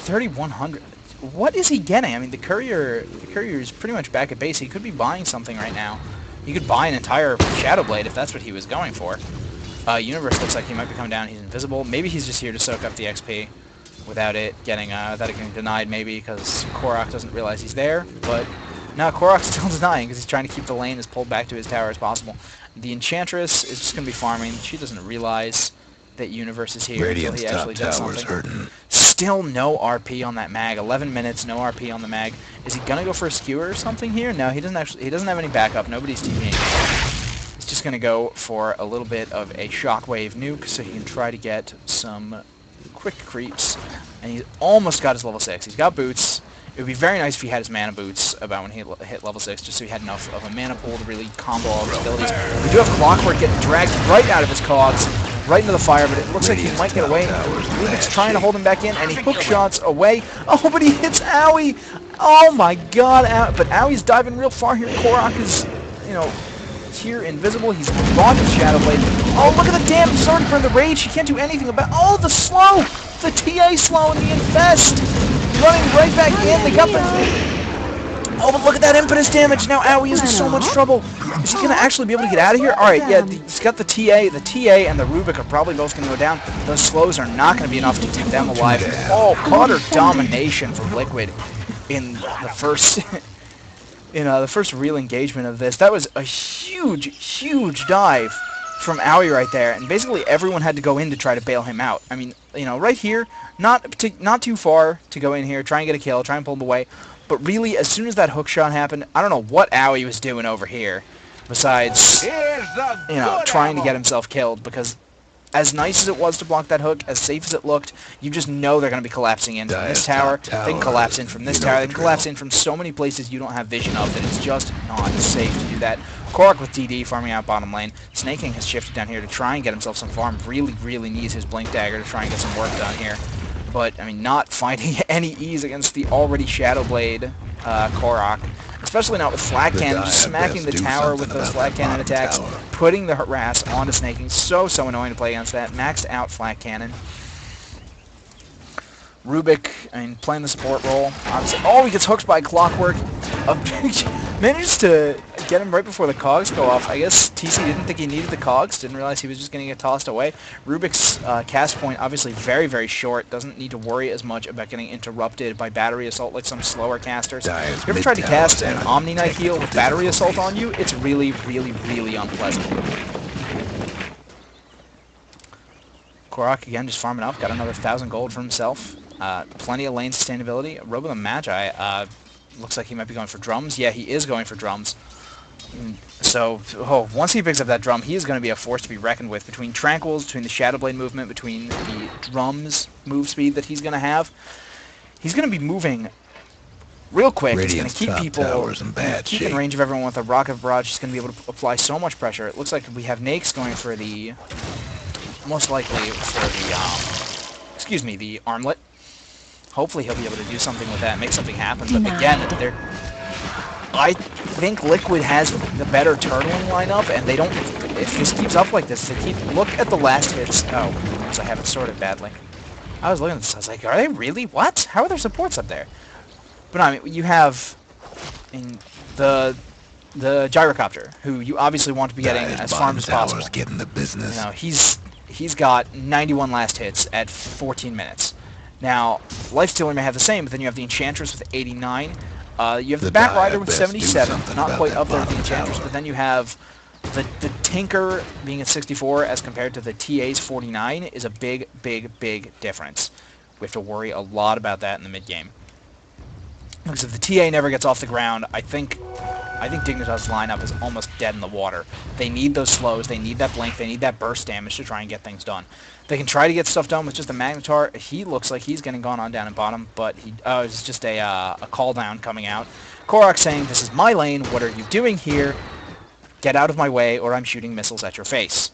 3,100. What is he getting? I mean, the courier is pretty much back at base. He could be buying something right now. He could buy an entire Shadow Blade if that's what he was going for. Universe looks like he might be coming down. He's invisible. Maybe he's just here to soak up the XP without it getting denied, maybe, because Korok doesn't realize he's there. But no, Korok's still denying because he's trying to keep the lane as pulled back to his tower as possible. The Enchantress is just going to be farming. She doesn't realize that Universe is here until he actually does something. Hurting. Still no RP on that mag. 11 minutes, no RP on the mag. Is he gonna go for a skewer or something here? No, he doesn't actually. He doesn't have any backup. Nobody's TPing. He's just gonna go for a little bit of a shockwave nuke so he can try to get some quick creeps. And he's almost got his level 6. He's got boots. It would be very nice if he had his mana boots about when he hit level 6, just so he had enough of a mana pool to really combo all his abilities. We do have Clockwork getting dragged right out of his cogs, right into the fire, but it looks like he might get away. Rubik's trying to hold him back in, and he hook shots away. Oh, but he hits Owie! Oh my god, but Owie's diving real far here. Korok is, here invisible. He's launched his Shadow Blade. Oh, look at the damage. He's already burned the Rage. He can't do anything about. Oh, the slow! The TA slow and the Infest! Running right back in. They got the... Oh, but look at that impetus damage. Now Owie is in so much trouble. Is he going to actually be able to get out of here? Alright, yeah, he's got the TA. The TA and the Rubik are probably both going to go down. Those slows are not going to be enough to keep them alive. Oh, utter domination from Liquid in the first... the first real engagement of this. That was a huge, huge dive from Owie right there, and basically everyone had to go in to try to bail him out. I mean, right here, not too far to go in here, try and get a kill, try and pull him away, but really, as soon as that hook shot happened, I don't know what Owie was doing over here, besides, trying to get himself killed, because as nice as it was to block that hook, as safe as it looked, you just know they're going to be collapsing in from this tower. They can collapse in from this tower. They can collapse in from so many places you don't have vision of that it's just not safe to do that. Korok with DD farming out bottom lane. Snaking has shifted down here to try and get himself some farm. Really, really needs his Blink Dagger to try and get some work done here. But, I mean, not finding any ease against the already Shadow Blade Korok. Especially not with Flat Cannon, just smacking the tower with those Flat Cannon attacks, putting the harass onto Snaking. So annoying to play against that. Maxed out Flat Cannon. Rubik, I mean, playing the support role. Obviously, oh, he gets hooked by Clockwork. Manages to get him right before the cogs go off. I guess TC didn't think he needed the cogs, didn't realize he was just going to get tossed away. Rubik's cast point, obviously very, very short. Doesn't need to worry as much about getting interrupted by Battery Assault like some slower casters. If you ever tried to cast an Omni Knight heal with Battery Assault on you, it's really, really, really unpleasant. Korok again just farming up, got another 1,000 gold for himself. Plenty of lane sustainability. Robo the Magi looks like he might be going for drums. Yeah, he is going for drums. So, once he picks up that drum, he is going to be a force to be reckoned with. Between Tranquils, between the Shadow Blade movement, between the drums move speed that he's going to have, he's going to be moving real quick. He's going to keep people keep in range of everyone with a Rocket Barrage. He's going to be able to apply so much pressure. It looks like we have Nakes going for the, most likely for the, the Armlet. Hopefully he'll be able to do something with that, make something happen. But again, I think Liquid has the better turtling lineup, and they don't. If this keeps up like this, look at the last hits. Oh, so I have it sorted badly. I was looking at this. I was like, are they really? What? How are there supports up there? But no, I mean, you have in the Gyrocopter, who you obviously want to be getting as farmed as possible. Getting the business. He's got 91 last hits at 14 minutes. Now, Lifestealer may have the same, but then you have the Enchantress with 89. You have the Batrider with 77, not quite up there with the Enchantress, but then you have the Tinker being at 64 as compared to the TA's 49 is a big, big, big difference. We have to worry a lot about that in the mid-game. Because if the TA never gets off the ground, I think Dignitas' lineup is almost dead in the water. They need those slows, they need that blink, they need that burst damage to try and get things done. They can try to get stuff done with just a Magnetar. He looks like he's getting gone on down in bottom, but it's just a call down coming out. Korok saying, "This is my lane, what are you doing here? Get out of my way or I'm shooting missiles at your face."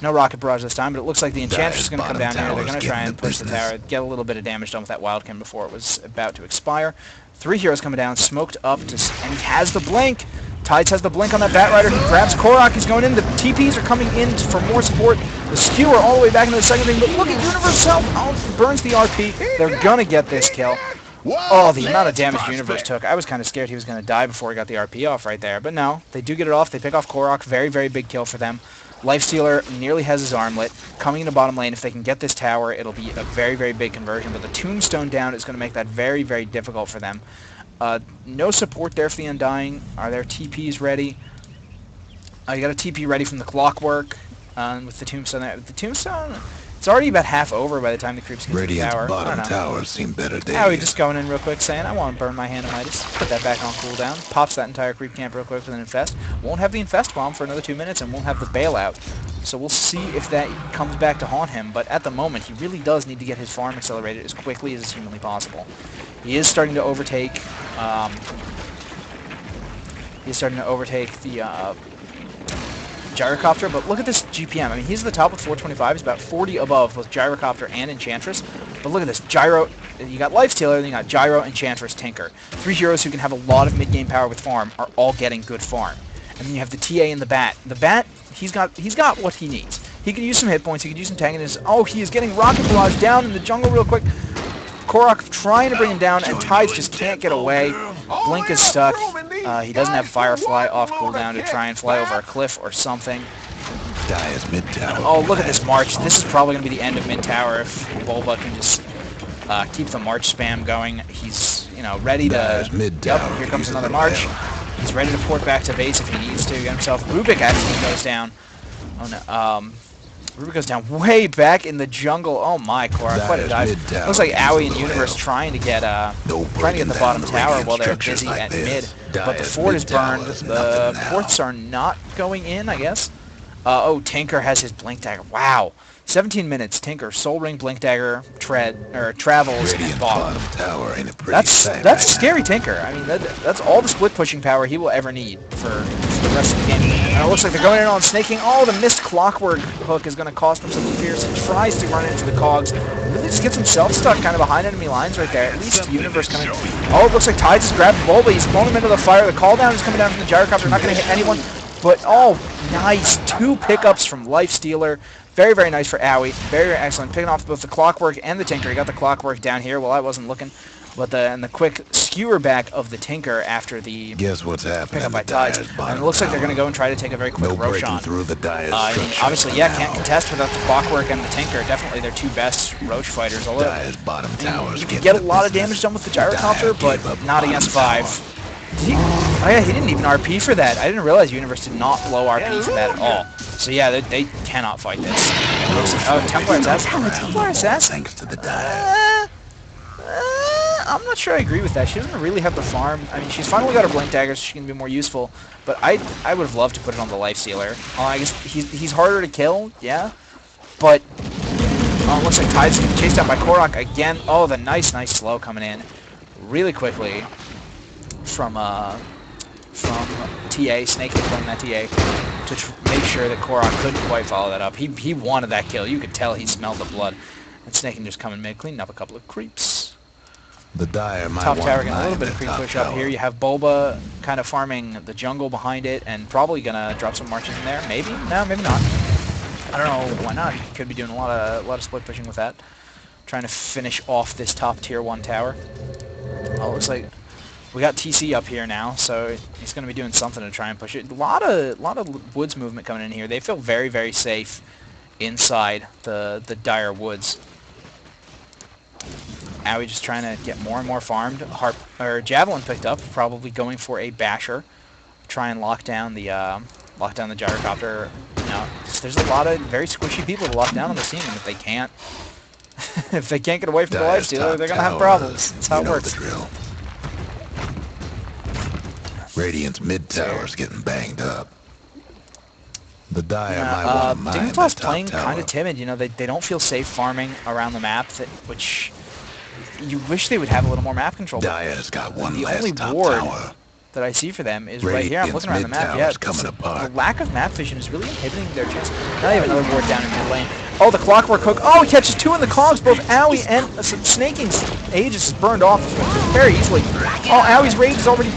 No Rocket Barrage this time, but it looks like the Enchantress is going to come down here. They're going to try and push the tower, get a little bit of damage done with that Wildkin before it was about to expire. 3 heroes coming down, smoked up, and he has the blink. Tides has the blink on that Batrider. He grabs Korok. He's going in. The TPs are coming in for more support. The skewer all the way back into the second thing, but look at Universe Health. Oh, burns the RP. They're going to get this kill. Oh, the amount of damage Universe took. I was kind of scared he was going to die before he got the RP off right there. But no, they do get it off. They pick off Korok. Very, very big kill for them. Lifestealer nearly has his armlet. Coming into bottom lane, if they can get this tower, it'll be a very, very big conversion. But the Tombstone down is going to make that very, very difficult for them. No support there for the Undying. Are their TPs ready? You got a TP ready from the Clockwork with the Tombstone there. The Tombstone, it's already about half over by the time the creeps get to the tower. Bottom tower seem better days. Howie just going in real quick saying, I want to burn my hand of Midas. Put that back on cooldown. Pops that entire creep camp real quick with an Infest. Won't have the Infest bomb for another 2 minutes and won't have the bailout. So we'll see if that comes back to haunt him. But at the moment, he really does need to get his farm accelerated as quickly as is humanly possible. He is starting to overtake... the... Gyrocopter, but look at this GPM. I mean, he's at the top with 425. He's about 40 above with Gyrocopter and Enchantress. But look at this. Gyro, you got Lifestealer, then you got Gyro, Enchantress, Tinker. 3 heroes who can have a lot of mid-game power with farm are all getting good farm. And then you have the TA and the Bat. The Bat, he's got what he needs. He could use some hit points. He could use some tankiness. Oh, he is getting Rocket Barrage down in the jungle real quick. Korok trying to bring him down, and Tides just can't get away. Blink is stuck. He doesn't have Firefly off cooldown to try and fly over a cliff or something. Oh, look at this March. This is probably going to be the end of mid-tower if Bulba can just keep the March spam going. He's, ready to... Yep, here comes another March. He's ready to port back to base if he needs to get himself. Rubik actually goes down. Oh, no. Rubik goes down way back in the jungle. Oh my, Korok, what a dive. Looks like Owie and Universe trying to get the bottom tower while they're busy at mid. But the fort is burned. The ports are not going in, I guess. Oh, Tinker has his Blink Dagger. Wow. 17 minutes, Tinker, Soul Ring, Blink Dagger, Travels, and bottom. That's a scary Tinker. I mean, that's all the split pushing power he will ever need for the rest of the game. And it looks like they're going in on snaking. Oh, the missed Clockwork hook is going to cost him something fierce. He tries to run into the cogs. Really just gets himself stuck kind of behind enemy lines right there. At least Universe coming. Oh, it looks like Tides has grabbed Bulba. He's blown him into the fire. The call down is coming down from the Gyrocopter. Not going to hit anyone. But, oh, nice. 2 pickups from Lifestealer. Very, very nice for Owie. Very, very excellent. Picking off both the Clockwork and the Tinker. He got the Clockwork down here while I wasn't looking. But the quick skewer back of the Tinker after the pickup by Tides. And it looks like they're going to go and try to take a very quick Roshan. Obviously, yeah, can't contest without the Clockwork and the Tinker. Definitely their 2 best Roach fighters. Although you can get a lot of damage done with the Gyrocopter, but not against 5. He didn't even RP for that. I didn't realize Universe did not blow RP for that at all. So yeah, they cannot fight this. Oh, Templar Assassin. Templar Assassin. Thanks to the dive. I'm not sure I agree with that. She doesn't really have the farm. I mean, she's finally got her Blink Dagger, so she can be more useful. But I would have loved to put it on the Lifestealer. I guess he's harder to kill, yeah. But looks like Tide's getting chased down by Korok again. Oh, the nice slow coming in really quickly from TA, Snake playing that TA to make sure that Korok couldn't quite follow that up. He wanted that kill. You could tell he smelled the blood. And Snake can just come in mid, cleaning up a couple of creeps. The Dire top tower getting a little bit of creep push up here. You have Bulba kind of farming the jungle behind it and probably gonna drop some marches in there. Maybe? No, maybe not. I don't know why not. He could be doing a lot of split pushing with that. Trying to finish off this top tier 1 tower. Oh, looks like we got TC up here now, so he's gonna be doing something to try and push it. A lot of woods movement coming in here. They feel very, very safe inside the Dire woods. Owie just trying to get more and more farmed. Javelin picked up, probably going for a basher. Try and lock down the Gyrocopter. There's a lot of very squishy people to lock down on the team, and if they can't get away from the Lifestealer, they're gonna have problems. That's how it works. Radiant's mid tower's getting banged up. The Dire might want to mine Dignitas playing kind of timid. They don't feel safe farming around the map, which you wish they would have a little more map control. Dire's got one the last only top ward tower that I see for them is right here. I'm looking around the map. Yeah, the lack of map vision is really inhibiting their chance. Now they have another ward down in mid lane. Oh, the Clockwork hook. Oh, he catches 2 in the cogs. Both Owie and Snaking's Aegis is burned off very easily. Oh, Owie's rage is already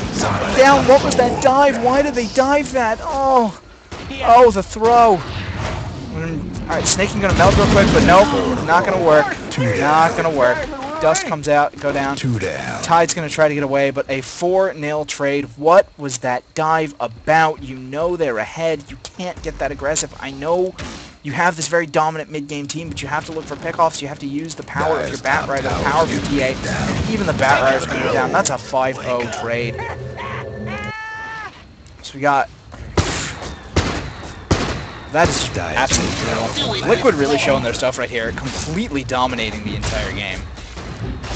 down. What was that dive? Why did they dive that? Oh, the throw. Alright, Snaking gonna melt real quick, but nope, not gonna work. Not gonna work. Dust comes out, go down. 2 down. Tide's gonna try to get away, but a 4-0 trade. What was that dive about? You know they're ahead. You can't get that aggressive. I know you have this very dominant mid-game team, but you have to look for pickoffs. You have to use the power of your Bat Rider, the power of your TA, and even the Bat Rider's gonna go down. That's a 5-0 trade. So we got... That is absolutely brutal. Liquid really showing their stuff right here, completely dominating the entire game.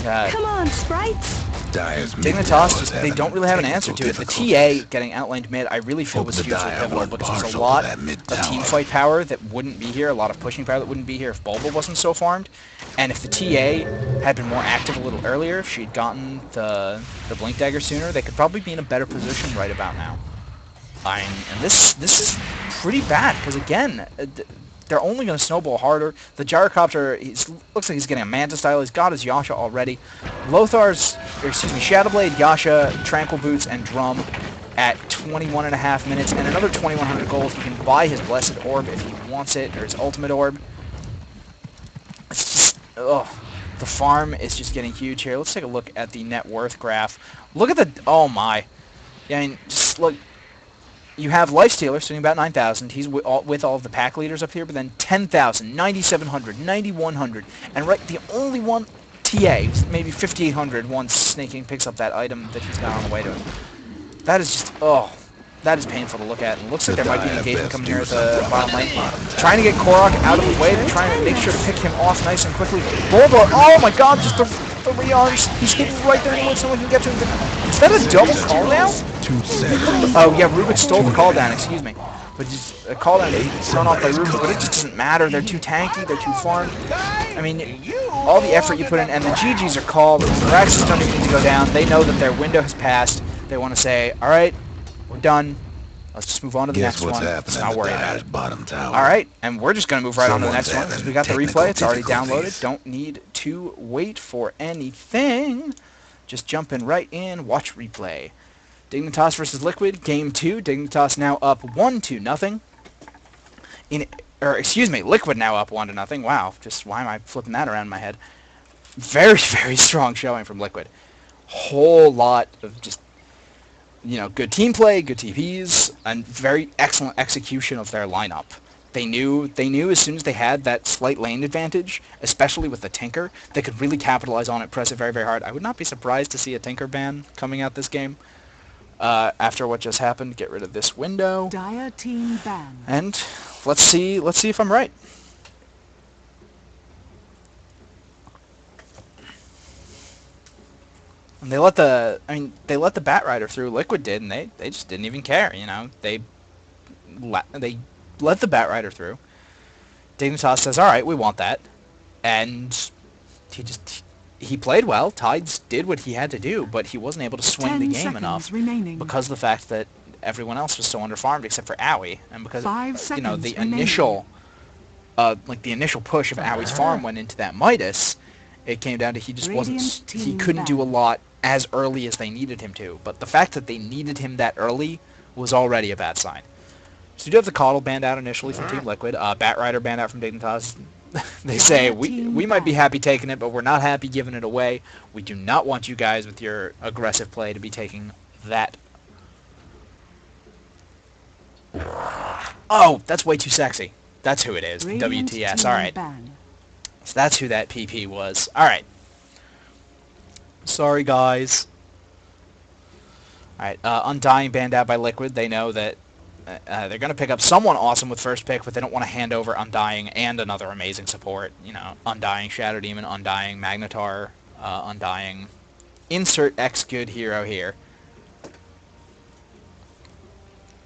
Come on, sprites! Dignitas, just, they don't really have an answer to it. The TA getting outlaned mid, I really feel was hugely pivotal because there's a lot of team fight power that wouldn't be here, a lot of pushing power that wouldn't be here if Bulba wasn't so farmed. And if the TA had been more active a little earlier, if she'd gotten the Blink Dagger sooner, they could probably be in a better position right about now. And this is pretty bad, because again, they're only going to snowball harder. The Gyrocopter, looks like he's getting a Manta style. He's got his Yasha already. Shadowblade, Yasha, Tranquil Boots, and Drum at 21.5 minutes, and another 2,100 gold. He can buy his Blessed Orb if he wants it, or his Ultimate Orb. It's just, ugh. The farm is just getting huge here. Let's take a look at the net worth graph. Look at the, oh my. Yeah, I mean, just look. You have Lifestealer sitting about 9,000. He's with all of the pack leaders up here, but then 10,000, 9,700, 9,100, and right the only one TA, maybe 5,800 once Snaking picks up that item that he's got on the way to him. That is just, oh, that is painful to look at. And it looks like there might be an engagement coming here at the bottom lane. Trying to get Korok out of the way, they're trying to make sure to pick him off nice and quickly. Bulba, oh my god, just the rearms. He's hitting right there anyway, someone can get to him. Is that a double call down? Oh yeah, Rubik stole the call down, excuse me. But just a call down thrown off by Rubik, but it just doesn't matter. They're too tanky, they're too farmed. I mean, all the effort you put in, and the GGs are called. The Raxes don't even need to go down. They know that their window has passed. They want to say, alright, we're done. Let's just move on to the next one. Let's not worry about it. Alright, and we're just going to move right on to the next one because we got the replay. It's already downloaded. Don't need to wait for anything. Just jumping right in, watch replay. Dignitas versus Liquid, Game 2. Dignitas now up 1-0. Liquid now up 1-0. Wow, just why am I flipping that around in my head? Very, very strong showing from Liquid. Whole lot of just, you know, good team play, good TPs, and very excellent execution of their lineup. They knew as soon as they had that slight lane advantage, especially with the Tinker, they could really capitalize on it, press it very, very hard. I would not be surprised to see a Tinker ban coming out this game. After what just happened, get rid of this window. Dire team ban. And let's see if I'm right. And they let the Bat Rider through. Liquid did, and they just didn't even care. You know, they let the Bat Rider through. Dignitas says, "All right, we want that," and he played well. Tides did what he had to do, but he wasn't able to swing the game enough because of the fact that everyone else was so underfarmed except for Owie, and because you know the initial push of Owie's farm went into that Midas. It came down to he just wasn't. He couldn't do a lot as early as they needed him to. But the fact that they needed him that early was already a bad sign. So you do have the Coddle banned out initially from Team Liquid. Bat Rider banned out from Dignitas. They say, we might be happy taking it, but we're not happy giving it away. We do not want you guys with your aggressive play to be taking that. Oh, that's way too sexy. That's who it is. WTS. All right. So that's who that PP was. All right. Sorry, guys. All right. Undying banned out by Liquid. They know that they're going to pick up someone awesome with first pick, but they don't want to hand over Undying and another amazing support. You know, Undying Shadow Demon, Undying Magnetar, Undying. Insert X good hero here.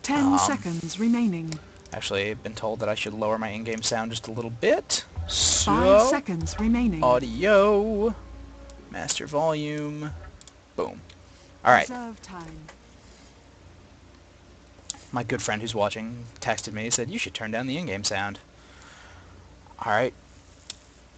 10 seconds remaining. Actually, I've been told that I should lower my in-game sound just a little bit. So, 5 seconds remaining. Audio, master volume, boom. All right. Reserve time. My good friend who's watching texted me, said, you should turn down the in-game sound. Alright.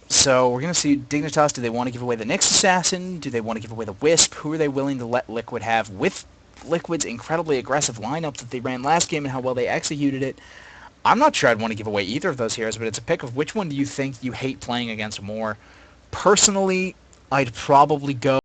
So, we're going to see Dignitas. Do they want to give away the Nyx Assassin? Do they want to give away the Wisp? Who are they willing to let Liquid have with Liquid's incredibly aggressive lineup that they ran last game and how well they executed it? I'm not sure I'd want to give away either of those heroes, but it's a pick of which one do you think you hate playing against more. Personally, I'd probably go